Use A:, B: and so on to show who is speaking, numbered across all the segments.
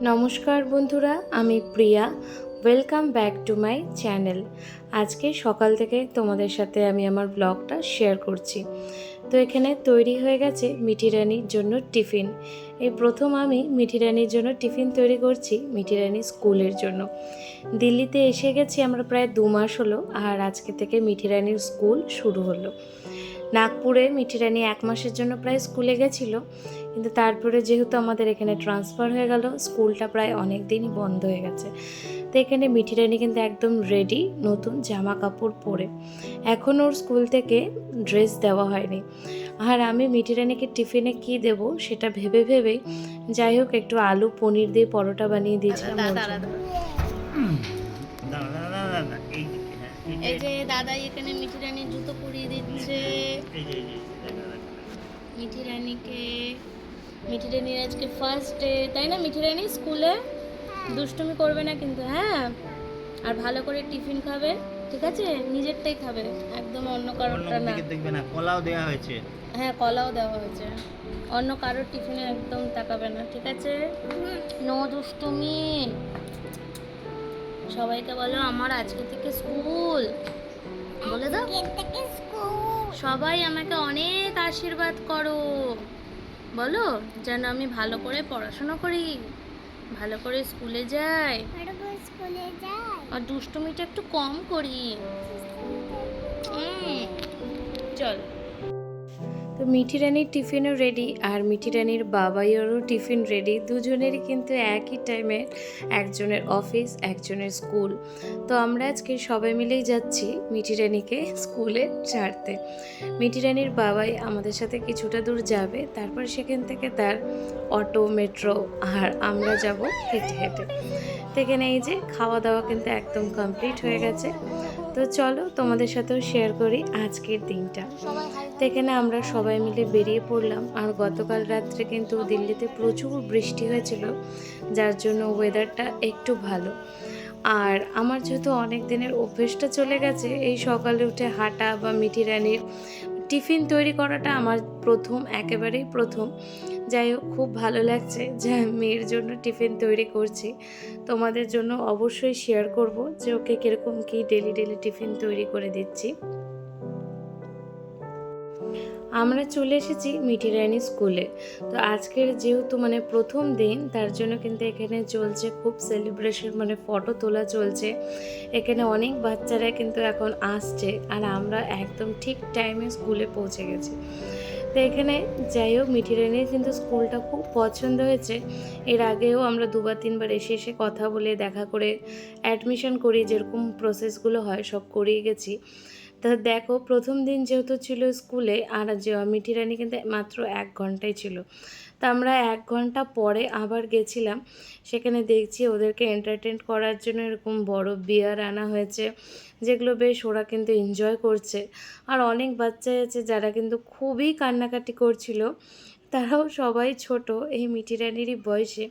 A: নমস্কার বন্ধুরা, আমি Priya. Welcome back to my channel. আজকে সকাল থেকে তোমাদের সাথে আমি আমার ব্লগটা শেয়ার করছি। তো এখানে তৈরি হয়ে গেছে মিঠি রানির জন্য টিফিন। এই প্রথম আমি মিঠি রানির জন্য টিফিন তৈরি করছি মিঠি রানির স্কুলের জন্য। দিল্লিতে এসে গেছি আমরা প্রায় 2 মাস হলো, আর আজকে থেকে মিঠি রানির স্কুল শুরু হলো। নাগপুরে মিঠি রানি 1 মাসের জন্য প্রায় স্কুলে গেছিলো, কিন্তু তারপরে যেহেতু আমাদের এখানে ট্রান্সফার হয়ে গেল, স্কুলটা প্রায় অনেক দিনই বন্ধ হয়ে গেছে। তো এখানে মিঠি রানি কিন্তু একদম রেডি, নতুন জামা কাপড় পরে। এখন ওর স্কুল থেকে ড্রেস দেওয়া হয়নি। আর আমি মিঠি রানিকে টিফিনে কী দেবো সেটা ভেবে ভেবেই যাই হোক একটু আলু পনির দিয়ে পরোটা বানিয়ে দিয়েছিলাম ওর জন্য।
B: এই যে দাদাই এখানে মিঠি রানীর জুতো পরিয়ে দিচ্ছে মিঠি রানীকে। মিঠি রানীর আজকে ফার্স্ট ডে, তাই না মিঠি রানী? স্কুলে দুষ্টুমি করবে না কিন্তু, হ্যাঁ? আর ভালো করে টিফিন খাবে, ঠিক আছে? নিজেরটাই খাবে, একদম অন্য কারোরটা না।
C: দেখবে না, কলাও দেওয়া হয়েছে।
B: হ্যাঁ, কলাও দেওয়া হয়েছে। অন্য কারোর টিফিনে একদম তাকাবে না, ঠিক আছে? নো দুষ্টুমি। সবাইকে বলো আমার আজকে থেকে স্কুল বলে দাও। সবাই আমাকে অনেক আশীর্বাদ করো, বলো যেন আমি ভালো করে পড়াশোনা করি, ভালো করে স্কুলে যাই, আর দুষ্টুমিটা একটু কম করি। চল।
A: তো মিঠি রানির টিফিনও রেডি, আর মিঠি রানির বাবাইয়েরও টিফিন রেডি। দুজনেরই কিন্তু একই টাইমে, একজনের অফিস একজনের স্কুল। তো আমরা আজকে সবাই মিলেই যাচ্ছি মিঠি রানিকে স্কুলে ছাড়তে। মিঠি রানির বাবাই আমাদের সাথে কিছুটা দূর যাবে, তারপর সেখান থেকে তার অটো, মেট্রো, আর আমরা যাব হেঁটে হেঁটে। তো এখানে এই যে খাওয়া দাওয়া কিন্তু একদম কমপ্লিট হয়ে গেছে। তো চলো তোমাদের সাথেও শেয়ার করি আজকের দিনটা। তো এখানে আমরা সবাই মিলে বেরিয়ে পড়লাম। আর গতকাল রাত্রে কিন্তু দিল্লিতে প্রচুর বৃষ্টি হয়েছিল, যার জন্য ওয়েদারটা একটু ভালো। আর আমার যেহেতু অনেক দিনের অভ্যেসটা চলে গেছে এই সকালে উঠে হাঁটা বা মিঠি রানির টিফিন তৈরি করাটা আমার একেবারেই প্রথম। যাই হোক, খুব ভালো লাগছে যে মেয়ের জন্য টিফিন তৈরি করছি। তোমাদের জন্য অবশ্যই শেয়ার করব যে ওকে কীরকম কী ডেলি ডেলি টিফিন তৈরি করে দিচ্ছি। আমরা চলে এসেছি মিঠি রানী স্কুলে। তো আজকের যেহেতু প্রথম দিন, তার জন্য কিন্তু এখানে চলছে খুব সেলিব্রেশন, ফটো তোলা চলছে। এখানে অনেক বাচ্চারা কিন্তু এখন আসছে, আর আমরা একদম ঠিক টাইমে স্কুলে পৌঁছে গেছি। তো এখানে যাই হোক, মিঠি রানীর কিন্তু স্কুলটা খুব পছন্দ হয়েছে। এর আগেও আমরা 2-3 বার এসে এসে কথা বলে দেখা করে অ্যাডমিশন করি, যেরকম প্রসেসগুলো হয় সব করিয়ে গেছি। তা দেখো, প্রথম দিন যেহেতু ছিল স্কুলে, আর মিঠি রানী কিন্তু মাত্র 1 ঘন্টাই ছিল। তা আমরা 1 ঘন্টা পরে আবার গেছিলাম। সেখানে দেখছি ওদেরকে এন্টারটেন করার জন্য এরকম বড় বিয়ার আনা হয়েছে, যেগুলো বেশ ওরা কিন্তু এনজয় করছে। আর অনেক বাচ্চাই আছে যারা কিন্তু খুবই কান্নাকাটি করছিল, তারাও সবাই ছোট, এই মিঠি রানীরই বয়সে।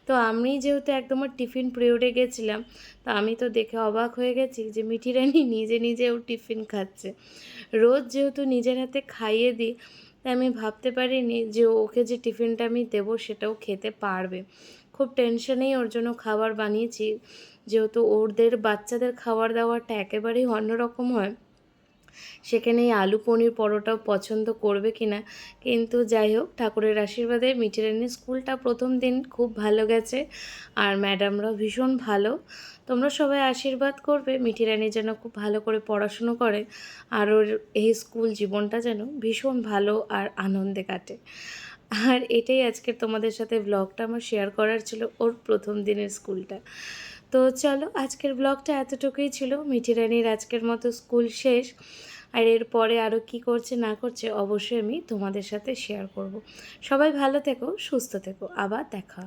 A: তো আমি যেহেতু একদম ওর টিফিন পিরিয়ডে গেছিলাম, তো আমি তো দেখে অবাক হয়ে গেছি যে মিঠি রানী নিজে নিজে ওর টিফিন খাচ্ছে। রোজ যেহেতু নিজের হাতে খাইয়ে দিই, তাই আমি ভাবতে পারিনি যে ওকে যে টিফিনটা আমি দেবো সেটাও খেতে পারবে। খুব টেনশনেই ওর জন্য খাবার বানিয়েছি, যেহেতু ওদের বাচ্চাদের খাবার দাবারটা একেবারেই অন্যরকম হয়। সেখানে এই আলু পনির পরোটাও পছন্দ করবে কিনা, কিন্তু যাই হোক, ঠাকুরের আশীর্বাদে মিঠি রানীর স্কুলটা প্রথম দিন খুব ভালো গেছে, আর ম্যাডামরাও ভীষণ ভালো। তোমরা সবাই আশীর্বাদ করবে মিঠি রানী যেন খুব ভালো করে পড়াশুনো করে, আর ওর এই স্কুল জীবনটা যেন ভীষণ ভালো আর আনন্দে কাটে। আর এটাই আজকের তোমাদের সাথে ব্লগটা আমার শেয়ার করার ছিল, ওর প্রথম দিনের স্কুলটা। তো চলো, আজকের ব্লগটা এতটুকুই ছিল। মিঠি রানীর আজকের মতো স্কুল শেষ। আর এরপরে আরও কী করছে না করছে অবশ্যই আমি তোমাদের সাথে শেয়ার করব। সবাই ভালো থেকো, সুস্থ থেকো, আবার দেখা।